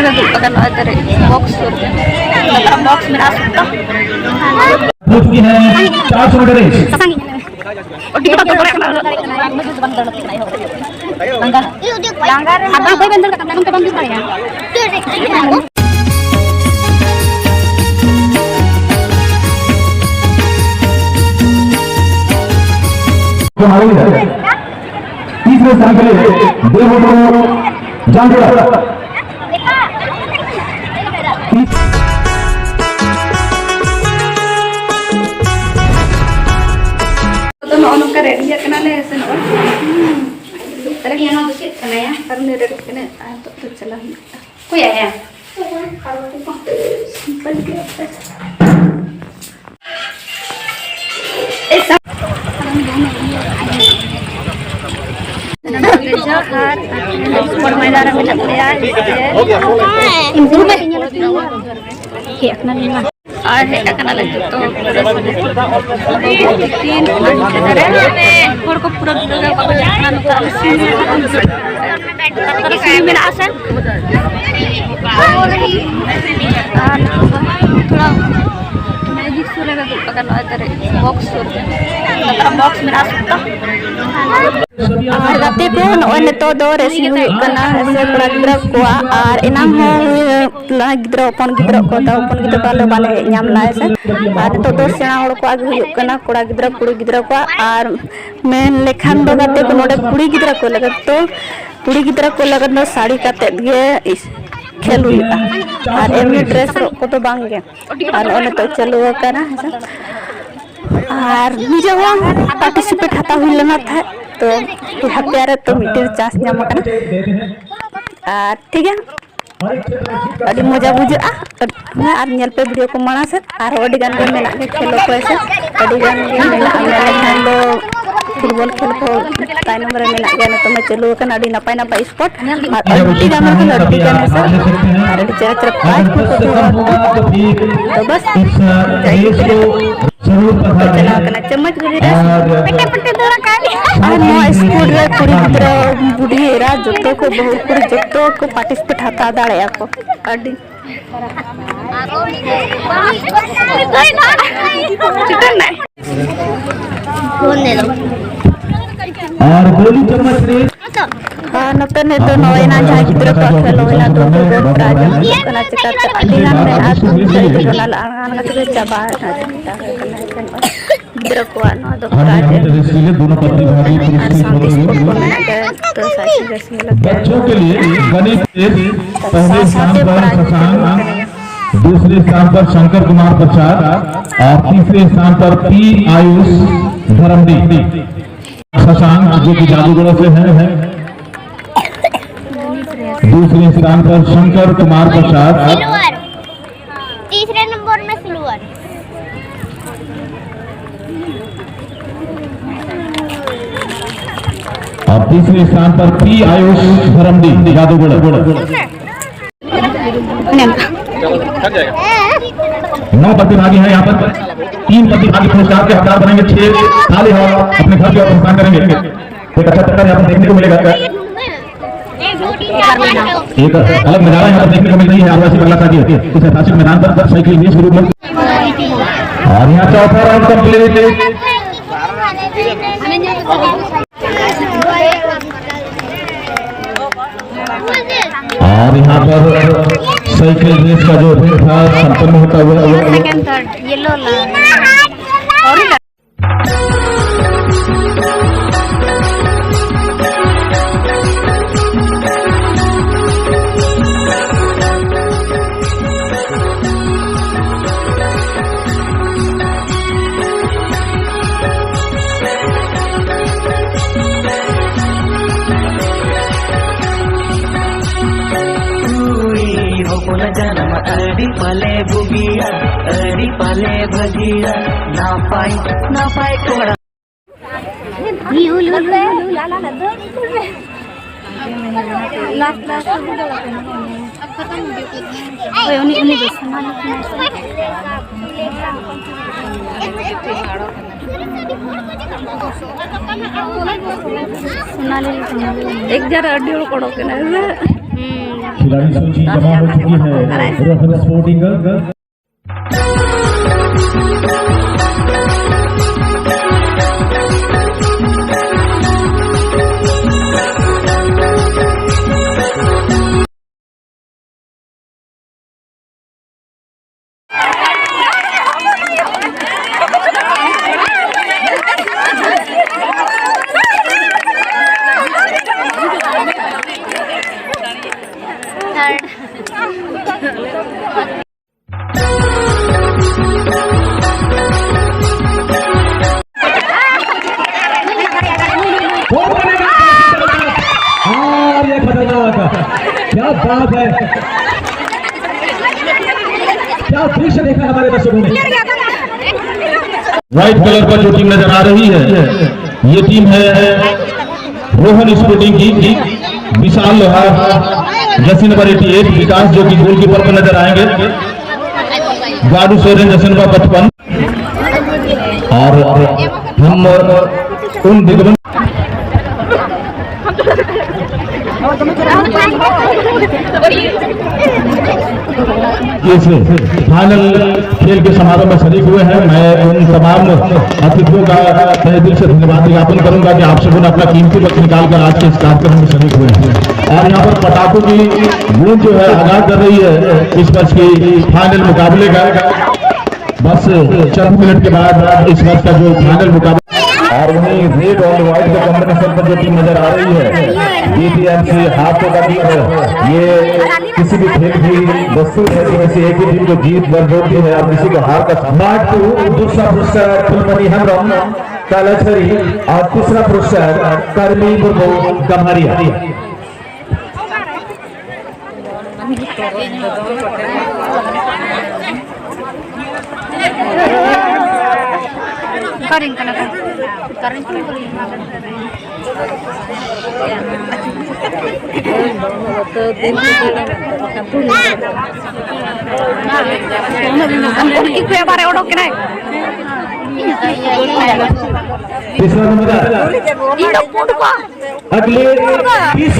lagi pakai dari box dalam box merasa की है 400 metre race और टिकट तो बड़ा langgar abang boy bentar kata ke bangku saya तीसरे स्थान के लिए देवों जानकर nungka ready ya kenal ya sen terus yang mau sih karena ya karena dari kena untuk tercelah kok ya simpan di atas और है करना लगे तो तीन और को पूरा पूरा बाबू जाना तो सीन में आसन थोड़ा मैजिक सुरे का करना है बॉक्स बॉक्स में आ सकता गाते को नोने तो दो रेसिंग हुई से कड़ा गिद्रा को और इनाम हो गिद्रा अपन गिद्रा को ता अपन गिद्रा बाले बाले नाम लाए से और तो दो सेना हड़ को आगे हुई कड़ा गिद्रा कुड़ी गिद्रा को और मेन लेखान दो गाते को नोडे कुड़ी गिद्रा को लगे तो कुड़ी गिद्रा को लगे तो साड़ी काटे गे खेल हुई और एमनी ड्रेस को तो बांगे और ओने तो चलो करना है और निजे पार्टिसिपेट हता हुई लेना था तो हत्यारे तो मिट्टी चास नाम ठीक है अभी मजा बुझा और नेल पे वीडियो को माना से और अड़ी गान के मेना के खेलो को ऐसे अड़ी गान के मेना दो फुटबॉल खेल को ताई नंबर में मेना गया तो मैं चलो कन अड़ी नपाई नपाई स्पॉट और अड़ी गान के लड़की गान से और अड़ी चेहरा चेहरा पास तो बस चला कना चम्मच गुड़ी पट्टे पट्टे दरा काली और नो स्कूल रे कुड़ी गिद्रा बुढ़ी एरा जतो को बहु कुड़ी जतो को पार्टिसिपेट हता दाड़े को अड़ी चिकन नहीं फोन दे लो और गोली चम्मच रे हां नते ने तो नोयना जहां गिद्रा को खेलो ना तो गोल प्राइज कना चिकन अड़ी गान में आ तो लाल आन का चबा गिद्रा को आनो दो प्राइज दोनों प्रतिभागी तो साथी जैसे लगता है बच्चों के लिए गणित पहले स्थान पर शशांक दूसरे स्थान पर शंकर कुमार प्रसाद और तीसरे स्थान पर पी आयुष धर्मदी शशांक जो कि जादूगरों से है दूसरे स्थान पर शंकर कुमार प्रसाद तीसरे नंबर में सिल्वर और तीसरे स्थान पर पी आयुष धर्मदी जादूगर 9 प्रतिभागी हैं यहाँ पर 3 प्रतिभागी पुरस्कार के हकदार बनेंगे 6 थाली हो अपने घर के भुगतान करेंगे एक अच्छा टक्कर यहाँ पर देखने को मिलेगा एक अलग नजारा यहाँ पर देखने को मिल रही है आदिवासी महिला शादी होती है इस ऐतिहासिक मैदान पर साइकिल रेस शुरू और यहाँ चौथा राउंड कंप्लीट और यहाँ पर साइकिल रेस का जो था संपन्न होता हुआ सेकंड थर्ड येलो और जन्म अड़ी पले बुगिया अड़ी पले भगिया ना पाए कोड़ा एक जरा अड्डी कोड़ो के ना खिलाड़ी सूची जमा हो चुकी है। रोहन स्पोर्टिंग क्या बात है, क्या दृश्य देखा हमारे दर्शकों ने। व्हाइट कलर पर जो टीम नजर आ रही है ये टीम है रोहन स्पोर्टिंग की। विशाल लोहार जर्सी नंबर 88 विकास जो कि गोलकीपर पर नजर आएंगे। गाडू सोरेन जर्सी नंबर 55 और हम उन दिग्गज इस फाइनल खेल के समारोह में शरीक हुए हैं। मैं उन तमाम अतिथियों का तहे दिल से धन्यवाद ज्ञापन करूंगा कि आप सबों ने अपना कीमती वक्त निकालकर आज के इस कार्यक्रम में शरीक हुए हैं। और यहाँ पर पटाखों की गूंज जो है आगाज कर रही है इस वर्ष की फाइनल मुकाबले का। बस चंद मिनट के बाद इस वर्ष का जो फाइनल मुकाबला और वहीं रेड और व्हाइट के कॉम्बिनेशन पर जो टीम नजर आ रही है बीटीएमसी हाथों का टीम है। ये किसी भी खेल की वस्तु है कि किसी एक ही टीम को जीत दर्ज होती है और किसी को हार का मार्ट 2 दूसरा पुरस्कार फुलमणि हेम्ब्रम कालाछरी और तीसरा पुरस्कार कर्मी मुर्मू गम्हरिया। तीसरा नंबर अगले 20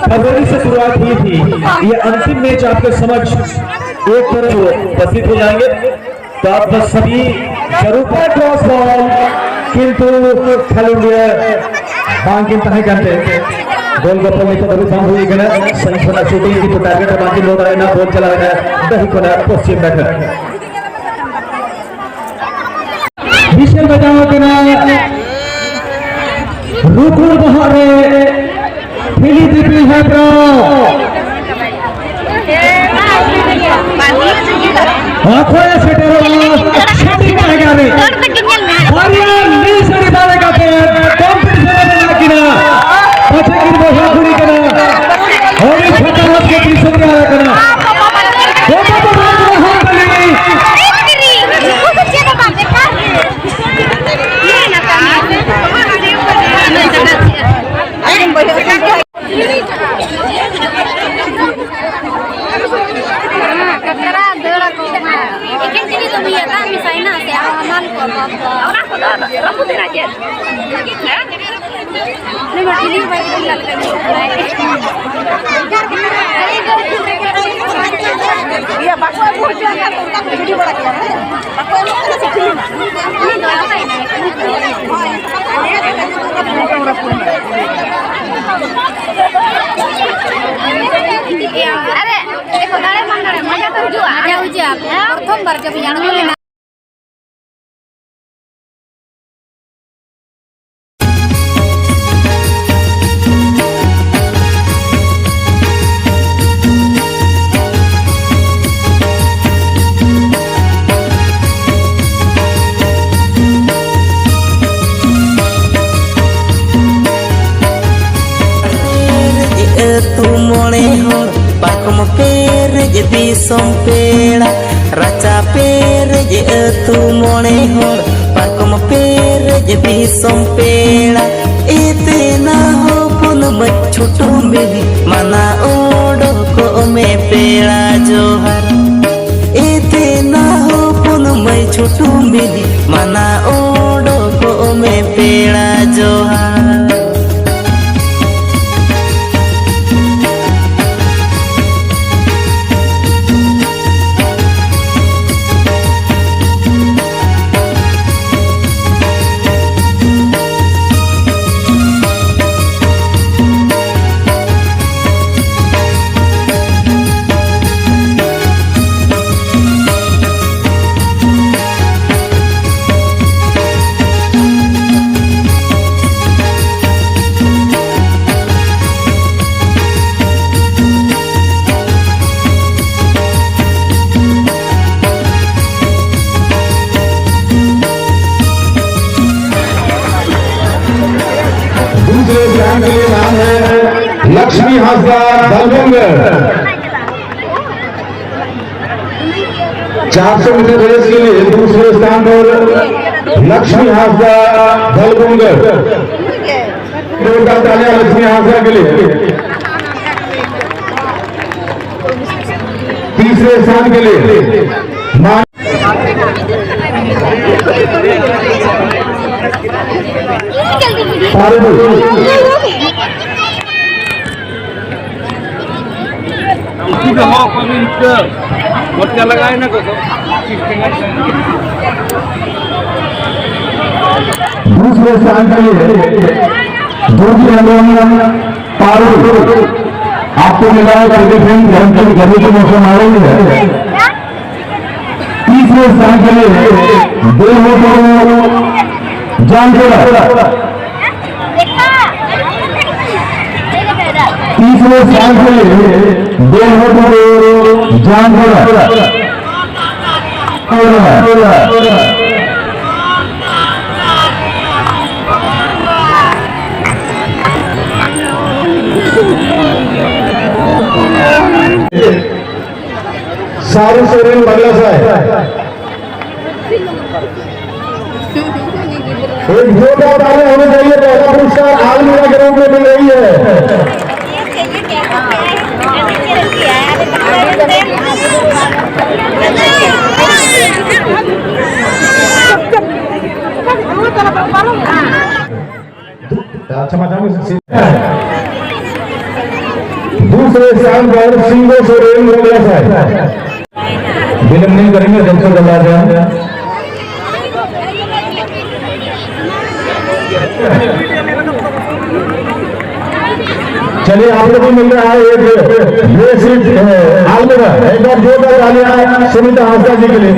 फरवरी से शुरुआत हुई थी। ये अंतिम मैच आपके समक्ष एक तरफ उपस्थित हो जाएंगे तो आप बस सभी जरूर क्रॉस बॉल किंतु खेलुंगे बाकी तहे करते गोल गोल में तो बड़ी बम हुई गना संख्या शूटिंग की तो टारगेट बाकी लोग रहे ना बॉल चला रहे दही को ना पश्चिम बैठक विषय बचाव के ना रुकुल बहारे फिलीपीन है ब्रो आंखों से टेरो छठी कहेगा रे हरिया नी सड़ी बाले का पे कंपटीशन में ना किना पछे की बोझा पूरी करा और इस फटाफट के पीछे क्या करना वो तो हां बली वो तो चेक बात देखा ये ना प्रथम बार जब यहाँ पेड़ा राचा पेड़ ये तू मोने होर पाकम पेड़ ये दिसम पेड़ा इतना हो पुन छोटो में मना ओडो को में पेड़ा जोहर इतना हो पुन छोटो में मना ओडो को में पेड़ा जोहर हादसा दलबंगर 400 मीटर रेस के लिए दूसरे स्थान पर लक्ष्मी हादसा दलबंगर। लक्ष्मी हादसा के लिए तीसरे स्थान के लिए लगाए ना दूसरे स्थान के लिए आपको मिला है गर्मी के मौसम आ रही है। तीसरे स्थान के लिए तीसरे स्थान के लिए सारू सोरेन बगला साहब एक जोरदार ताली होनी चाहिए। पहला पुरस्कार आलमीरा के रूप में मिल रही है। दूसरे स्थान पर सिंगो सोरेन बगला साहब। विलंब नहीं करेंगे, जल्द से जल्द आ जाए। चलिए आप लोग को मिल रहा है एक ये सीट आलमीरा। एक बार जोरदार तालियां सुनीता हांसदा जी के लिए।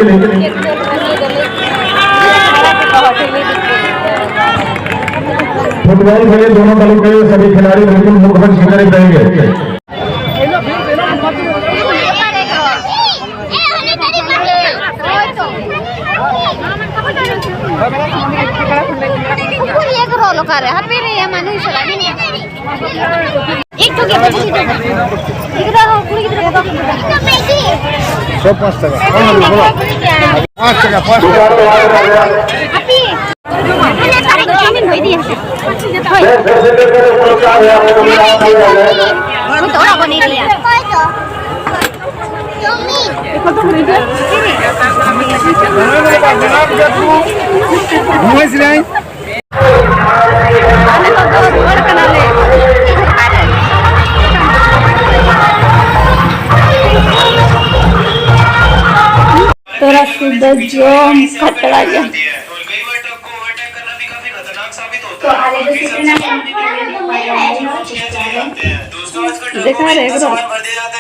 फुटबॉल खेले दोनों दलों के सभी खिलाड़ी बिल्कुल मुखबंद शिकारी रहेंगे। तोरा सीधा जम खतरा जा देखा रे